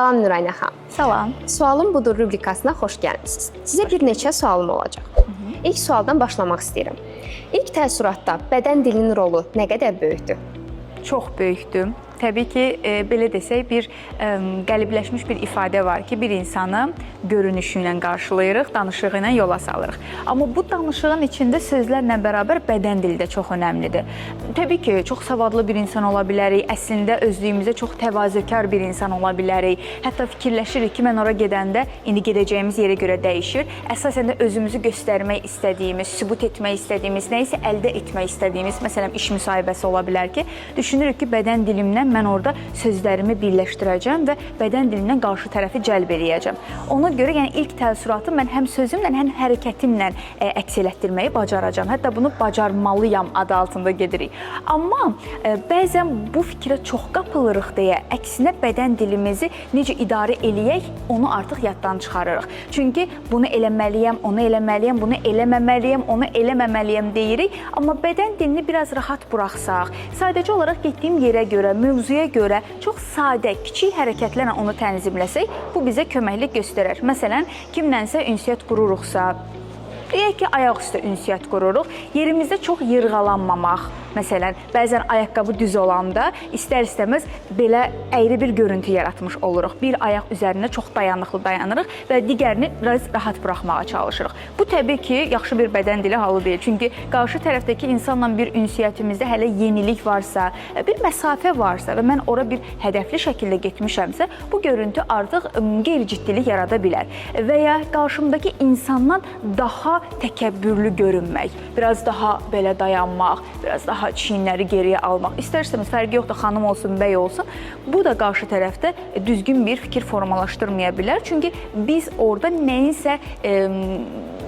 Salam Nuraynə xanım. Salam. Sualım budur rubrikasına xoş gəlmisiniz. Sizə bir neçə sualım olacaq. İlk sualdan başlamaq istəyirəm. İlk təəssüratda bədən dilinin rolu nə qədər böyükdür? Çox böyükdür. Təbii ki, belə desək, bir qəlibləşmiş bir ifadə var ki, bir insanı görünüşü ilə qarşılayırıq, danışığı ilə yola salırıq. Amma bu danışığın içində sözlərlə bərabər bədən dili də çox önəmlidir. Təbii ki, çox savadlı bir insan ola bilərik, əslində özlüyümüzə çox təvazökar bir insan ola bilərik. Hətta fikirləşirik ki, mən ora gedəndə indi gedəcəyimiz yerə görə dəyişir. Əsasən də özümüzü göstərmək istədiyimiz, sübut etmək istədiyimiz, nə isə əldə etmək istədiyimiz, məsələn, iş müsahibəsi ola bilər ki, düşünürük ki, bədən dilimdən mən orada sözlərimi birləşdirəcəm və bədən dilindən qarşı tərəfi cəlb eləyəcəm. Ona görə yəni ilk təəssüratı mən həm sözümlə, həm hərəkətimlə əks elətdirməyi bacaracağam. Hətta bunu bacarmalıyam adı altında gedirik. Amma bəzən bu fikrə çox qapılırıq deyə əksinə bədən dilimizi necə idarə eləyək, onu artıq yaddan çıxarırıq. Çünki bunu eləməliyəm, onu eləməliyəm, bunu eləməməliyəm, onu eləməməliyəm deyirik. Amma bədən dilini biraz rahat buraxsaq, sadəcə olaraq getdiyim yerə görə, mövzuya görə çox sadə, kiçik hərəkətlərlə onu tənzimləsək, bu bizə köməklik göstərər. Məsələn, kimlənsə ünsiyyət qururuqsa, deyək ki, ayaq üstə ünsiyyət qururuq, yerimizdə çox yırğalanmamaq. Məsələn, bəzən ayaqqabı düz olanda istər-istəməz belə əyri bir görüntü yaratmış oluruq. Bir ayaq üzərində çox dayanıqlı dayanırıq və digərini biraz rahat buraxmağa çalışırıq. Bu təbii ki, yaxşı bir bədən dili halı deyil. Çünki qarşı tərəfdəki insanla bir ünsiyyətimizdə hələ yenilik varsa, bir məsafə varsa və mən ora bir hədəfli şəkildə getmişəmsə, bu görüntü artıq qeyri-ciddilik yarada bilər. Və ya qarşımdakı insandan daha təkəbbürlü görünmək, biraz daha belə dayanmaq, biraz daha çiyinləri geriyə almaq. İstərsəmiz fərqi yoxdur, xanım olsun, bəy olsun. Bu da qarşı tərəfdə düzgün bir fikir formalaşdırmaya bilər. Çünki biz orada nəyinsə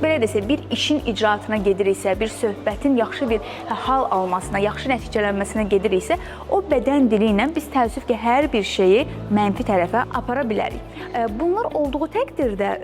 belə desək, bir işin icraatına gediriksə, bir söhbətin yaxşı bir hal almasına, yaxşı nəticələnməsinə gediriksə, o bədən dili ilə biz təəssüf ki, hər bir şeyi mənfi tərəfə apara bilərik. Bunlar olduğu təqdirdə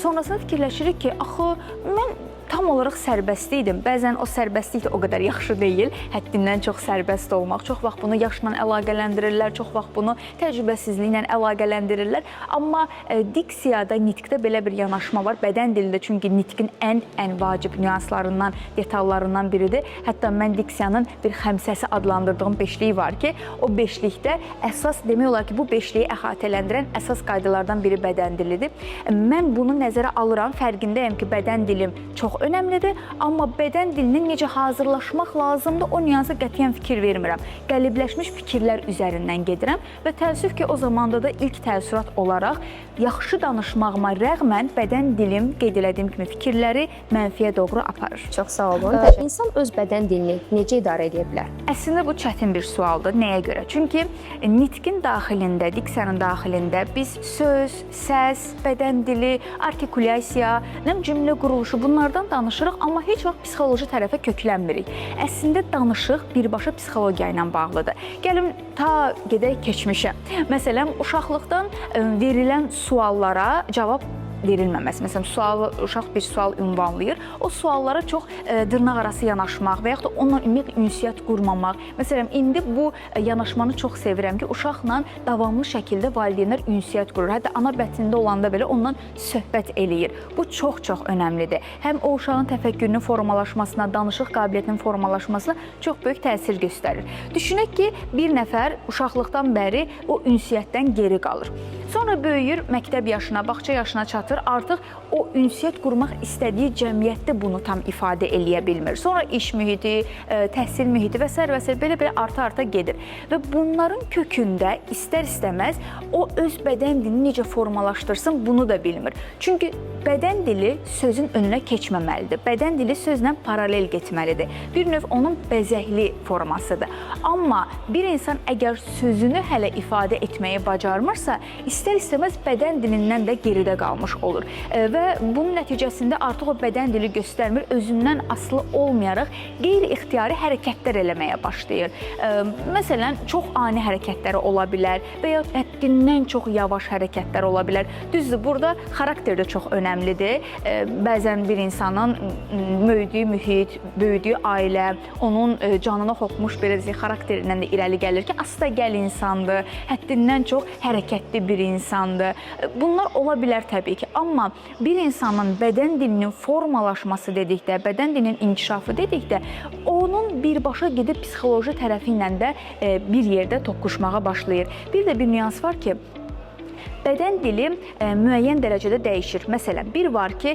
sonrasında fikirləşirik ki, axı mən tam olaraq sərbəst idim. Bəzən o sərbəstlik də o qədər yaxşı deyil. Həddindən çox sərbəst olmaq. Çox vaxt bunu yaşla əlaqələndirirlər, çox vaxt bunu təcrübəsizliklə əlaqələndirirlər. Amma diksiyada, nitqdə belə bir yanaşma var. Bədən dilində çünki nitqin ən vacib nüanslarından, detallarından biridir. Hətta mən diksiyanın bir xəmsəsi adlandırdığım beşliyi var ki, o beşlikdə əsas demək olar ki, bu beşliyi əhatələndirən əsas qaydalardan biri bədən dilidir. Mən bunu nəzərə alıram, fərqindəyəm ki, bədən dilim çox önəmlidir, amma bədən dilinin necə hazırlaşmaq lazımdır, o nüansa qətiyyən fikir vermirəm. Qəlibləşmiş fikirlər üzərindən gedirəm və təəssüf ki, o zamanda da ilk təəssürat olaraq yaxşı danışmağıma rəğmən bədən dilim qeyd elədiyim kimi fikirləri mənfiyə doğru aparır. Çox sağ olun. İnsan öz bədən dilini necə idarə edə bilər? Əslində bu çətin bir sualdır. Nəyə görə? Çünki nitqin daxilində, diksiyanın daxilində biz söz, səs, bədən dili, artikulyasiya, cümlə quruluşu bunlardan danışırıq, amma heç vaxt psixoloji tərəfə köklənmirik. Əslində danışıq birbaşa psixologiya ilə bağlıdır. Gəlin ta gedək keçmişə. Məsələn, uşaqlıqdan verilən suallara cavab verilməməsi. Məsələn, uşaq bir sual ünvanlayır. O suallara çox dırnaqarası yanaşmaq və yaxud da onunla ümumiyyətlə ünsiyyət qurmamaq. Məsələn, indi bu yanaşmanı çox sevirəm ki, uşaqla davamlı şəkildə valideynlər ünsiyyət qurur. Hətta ana bətnində olanda belə ondan söhbət eləyir. Bu çox-çox önəmlidir. Həm o uşağın təfəkkürünün formalaşmasına, danışıq qabiliyyətinin formalaşmasına çox böyük təsir göstərir. Düşünək ki, bir nəfər uşaqlıqdan bəri o ünsiyyətdən geri qalır. Sonra böyüyür, məktəb yaşına, bağça yaşına çatır, artıq o ünsiyyət qurmaq istədiyi cəmiyyətdə bunu tam ifadə eləyə bilmir. Sonra iş mühiti, təhsil mühiti və s. belə arta-arta gedir. Və bunların kökündə istər-istəməz o öz bədən dilini necə formalaşdırsın, bunu da bilmir. Çünki bədən dili sözün önünə keçməməlidir. Bədən dili sözlə paralel getməlidir. Bir növ onun bəzəkli formasıdır. Amma bir insan əgər sözünü hələ ifadə etməyi bacarmırsa, istər-istəməz bədən dilindən də geridə qalmış olur. Və bunun nəticəsində artıq o bədən dili göstərmir, özündən asılı olmayaraq qeyri-ixtiyari hərəkətlər eləməyə başlayır. Məsələn, çox ani hərəkətləri ola bilər və ya həddindən çox yavaş hərəkətlər ola bilər. Düzdür, burada xarakter də çox önəmlidir. Bəzən bir insanın böyüdüyü mühit, böyüdüyü ailə, onun canına hopmuş belə xarakterindən də irəli gəlir ki, astagəl insandır, həddindən çox hərəkətli bir insandır. Bunlar ola bilər təbii ki, amma bir insanın bədən dilinin formalaşması dedikdə, bədən dilinin inkişafı dedikdə, onun birbaşa gedib psixoloji tərəfi ilə də bir yerdə toqquşmağa başlayır. Bir də bir nüans var ki, bədən dili müəyyən dərəcədə dəyişir. Məsələn, bir var ki,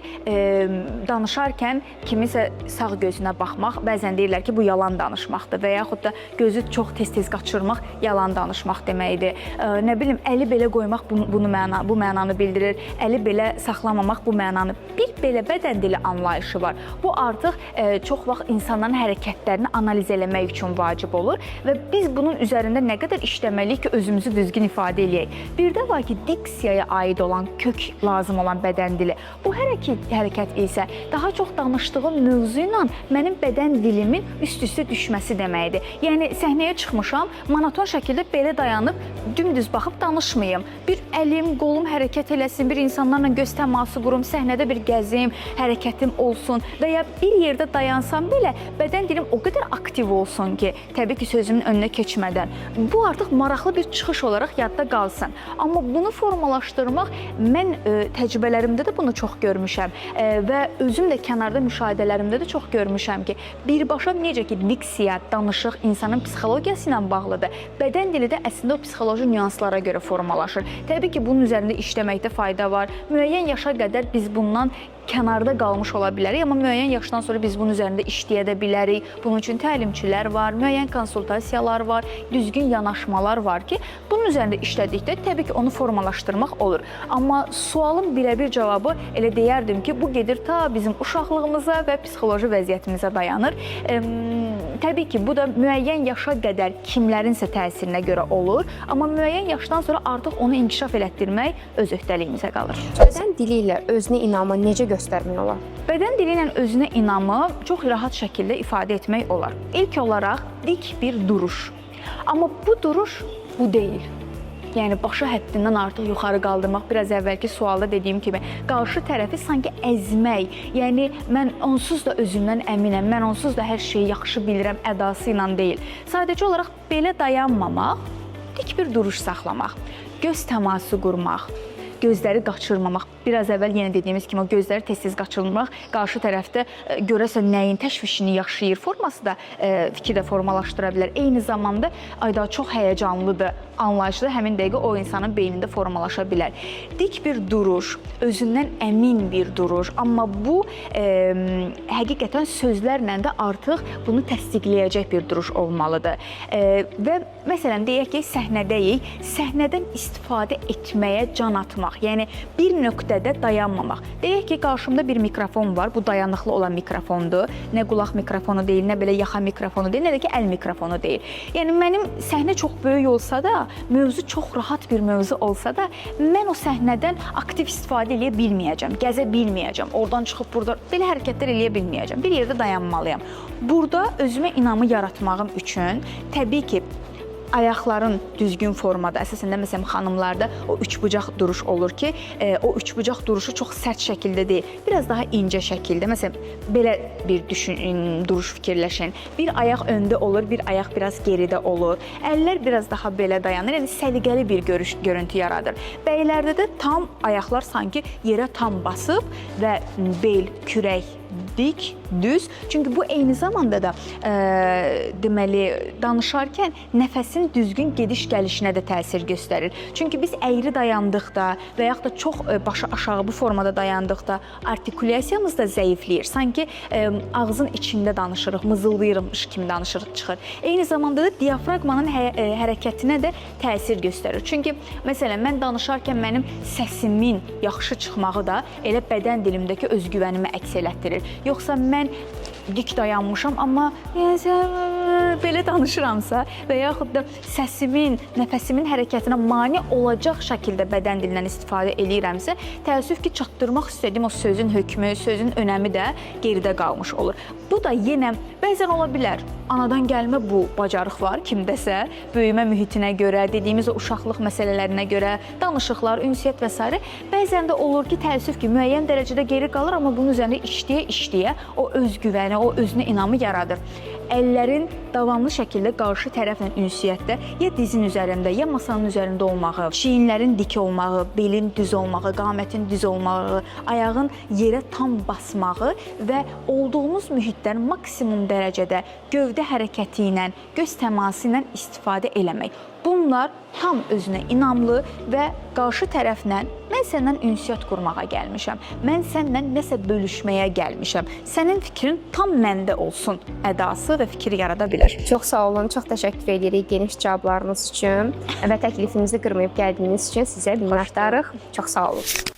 danışarkən kimisə sağ gözünə baxmaq, bəzən deyirlər ki, bu yalan danışmaqdır və yaxud da gözü çox tez-tez qaçırmaq yalan danışmaq deməkdir. Nə bilim, əli belə qoymaq bu mənanı bildirir, əli belə saxlamamaq bu mənanı. Bir belə bədən dili anlayışı var. Bu artıq çox vaxt insanların hərəkətlərini analiz eləmək üçün vacib olur və biz bunun üzərində nə qədər işləməliyik ki, özümüzü düzgün ifadə eləyək. Bir də var ki, diksiyaya aid olan, kök lazım olan bədən dili. Bu hərəkət isə daha çox danışdığım mövzu ilə mənim bədən dilimin üst-üstə düşməsi deməkdir. Yəni, səhnəyə çıxmışam, monoton şəkildə belə dayanıb, dümdüz baxıb danışmayım. Bir əlim, qolum hərəkət eləsin, bir insanlarla göz təması qurum, səhnədə bir gəzim, hərəkətim olsun və ya bir yerdə dayansam belə bədən dilim o qədər aktiv olsun ki, təbii ki, sözümün önünə keçmədən. Bu artıq maraqlı bir çıxış olaraq yadda qalsın. Amma bunu formalaşdırmaq, mən təcrübələrimdə də bunu çox görmüşəm və özüm də kənarda müşahidələrimdə də çox görmüşəm ki, birbaşa necə ki, diksiya, danışıq insanın psixologiyası ilə bağlıdır. Bədən dili də əslində o psixoloji nüanslara görə formalaşır. Təbii ki, bunun üzərində işləməkdə fayda var. Müəyyən yaşa qədər biz bundan kənarda qalmış ola bilərik, amma müəyyən yaşdan sonra biz bunun üzərində işləyə də bilərik. Bunun üçün təlimçilər var, müəyyən konsultasiyalar var, düzgün yanaşmalar var ki, bunun üzərində işlədikdə təbii ki, onu formalaşdırmaq olur. Amma sualın birəbir cavabı elə deyərdim ki, bu gedir ta bizim uşaqlığımıza və psixoloji vəziyyətimizə dayanır. Təbii ki, bu da müəyyən yaşa qədər kimlərinsə təsirinə görə olur, amma müəyyən yaşdan sonra artıq onu inkişaf elətdirmək öz öhdəliyimizə qalır. Bədən dili ilə özünə inamı necə göstərmək olar? Bədən dili ilə özünə inamı çox rahat şəkildə ifadə etmək olar. İlk olaraq dik bir duruş. Amma bu duruş bu deyil. Yəni, başı həddindən artıq yuxarı qaldırmaq, biraz əvvəlki sualda dediyim kimi, qarşı tərəfi sanki əzmək, yəni mən onsuz da özümdən əminəm, mən onsuz da hər şeyi yaxşı bilirəm ədası ilə deyil. Sadəcə olaraq belə dayanmamaq, dik bir duruş saxlamaq, göz təması qurmaq, gözləri qaçırmamaq. Biraz əvvəl yenə dediyimiz kimi o gözləri tez-tez qaçırmaq, qarşı tərəfdə görəsən nəyin təşvişini yaşayır forması da fikir də formalaşdıra bilər. Eyni zamanda ayda çox həyəcanlıdır anlayışda həmin dəqiqə o insanın beynində formalaşa bilər. Dik bir duruş, özündən əmin bir duruş, amma bu həqiqətən sözlərlə də artıq bunu təsdiqləyəcək bir duruş olmalıdır. Və məsələn, deyək ki, səhnədəyik, səhnədən istifadə etməyə can atmaq, yəni bir nöqtədə dayanmamaq. Deyək ki, qarşımda bir mikrofon var, bu dayanıqlı olan mikrofondur. Nə qulaq mikrofonu deyil, nə belə yaxa mikrofonu deyil, nə də ki, əl mikrofonu deyil. Yəni, mənim səhnə çox böyük olsa da, mövzu çox rahat bir mövzu olsa da, mən o səhnədən aktiv istifadə edə bilməyəcəm, gəzə bilməyəcəm, oradan çıxıb burada belə hərəkətlər eləyə bilməyəcəm. Bir yerdə dayanmalıyam. Burada özümə inamı yaratmağım üçün təbii ki, ayaqların düzgün formada, əsasən də məsələn xanımlarda o üçbucaq duruş olur ki, o üçbucaq duruşu çox sərt şəkildə deyil, biraz daha incə şəkildə. Məsələn, belə bir duruş fikirləşin. Bir ayaq öndə olur, bir ayaq biraz geridə olur. Əllər biraz daha belə dayanır, yəni səliqəli bir görüntü yaradır. Bəylərdə də tam ayaqlar sanki yerə tam basıb və bel, kürək dik, düz. Çünki bu eyni zamanda da deməli danışarkən nəfəsin düzgün gediş-gəlişinə də təsir göstərir. Çünki biz əyri dayandıqda və yaxud da çox başı aşağı bu formada dayandıqda artikulyasiyamız da zəifləyir. Sanki ağzın içində danışırıq, mızıldayırmış kimi danışırıq, çıxır. Eyni zamanda da diafraqmanın hərəkətinə də təsir göstərir. Çünki məsələn mən danışarkən mənim səsimin yaxşı çıxmağı da elə bədən dilimdəki özgüvənimi əks elətdirir. Yoxsa mən dik dayanmışam, amma belə danışıramsa və yaxud da səsimin, nəfəsimin hərəkətinə mane olacaq şəkildə bədən dilindən istifadə eləyirəmsə, təəssüf ki, çatdırmaq istədiyim o sözün hökmü, sözün önəmi də geridə qalmış olur. Bu da yenə bəzən ola bilər. Anadan gəlmə bu bacarıq var kimdəsə, böyümə mühitinə görə, dediyimiz o uşaqlıq məsələlərinə görə, danışıqlar, ünsiyyət və s. Bəzən də olur ki, təəssüf ki, müəyyən dərəcədə geri qalır, amma bunun üzərində işləyə-işləyə o özgüvəni, o özünə inamı yaradır. Əllərin davamlı şəkildə qarşı tərəflə ünsiyyətdə ya dizin üzərində, ya masanın üzərində olmağı, çiyinlərin dik olmağı, belin düz olmağı, qamətin düz olmağı, ayağın yerə tam basmağı və olduğumuz mühitdən maksimum dərəcədə gövdə hərəkəti ilə, göz təması ilə istifadə eləmək. Bunlar tam özünə inamlı və qarşı tərəflə mən səndən ünsiyyət qurmağa gəlmişəm, mən səndən nəsə bölüşməyə gəlmişəm, sənin fikrin tam məndə olsun ədası və fikir yarada bilər. Çox sağ olun, çox təşəkkür edirik geniş cavablarınız üçün və təklifimizi qırmayıb gəldiyiniz üçün sizə minnətdarıq. Çox sağ olun.